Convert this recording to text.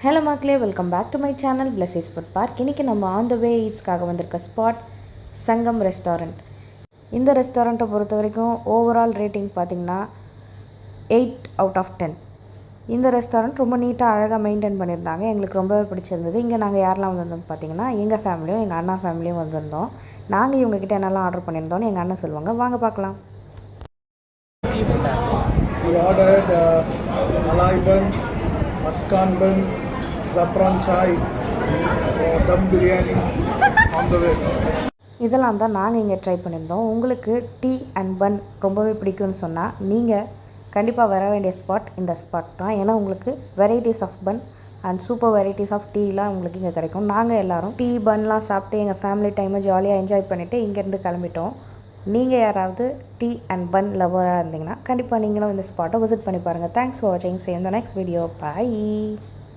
Hello மக்களே, welcome back to my channel blesses food park. இன்றைக்கி நம்ம ஆன் த வே ஈட்ஸ்க்காக வந்திருக்க ஸ்பாட் சங்கம் ரெஸ்டாரண்ட். இந்த ரெஸ்டாரண்ட்டை பொறுத்த வரைக்கும் ஓவரால் ரேட்டிங் பார்த்திங்கன்னா 8 அவுட் ஆஃப் 10. இந்த ரெஸ்டாரண்ட் ரொம்ப நீட்டாக அழகாக மெயின்டைன் பண்ணியிருந்தாங்க. எங்களுக்கு ரொம்பவே பிடிச்சிருந்தது. இங்கே நாங்கள் யாரெல்லாம் வந்திருந்தோம் பார்த்திங்கன்னா, எங்கள் ஃபேமிலியும் எங்கள் அண்ணா ஃபேமிலியும் வந்திருந்தோம். நாங்கள் இவங்ககிட்ட என்னெல்லாம் ஆர்டர் பண்ணியிருந்தோன்னு எங்கள் அண்ணன் சொல்லுவாங்க. வாங்க பார்க்கலாம். We ordered malai bun, muskan bun, saffron chai, dum biryani on the way. இதெல்லாம் தான் நாங்கள் இங்கே ட்ரை பண்ணியிருந்தோம். உங்களுக்கு டீ அண்ட் பன் ரொம்பவே பிடிக்கும்னு சொன்னால் நீங்கள் கண்டிப்பாக வர வேண்டிய ஸ்பாட் இந்த ஸ்பாட் தான். ஏன்னா உங்களுக்கு varieties of bun and super varieties of டீலாம் உங்களுக்கு இங்கே கிடைக்கும். நாங்கள் எல்லோரும் டீ பன்லாம் சாப்பிட்டு எங்கள் ஃபேமிலி டைமை ஜாலியாக என்ஜாய் பண்ணிவிட்டு இங்கேருந்து கிளம்பிட்டோம். நீங்கள் யாராவது டீ அண்ட் பன் லவராக இருந்தீங்கன்னா கண்டிப்பாக நீங்களும் இந்த ஸ்பாட்டை விசிட் பண்ணி பாருங்கள். தேங்க்ஸ் ஃபார் வாட்சிங். See you in the next video. Bye.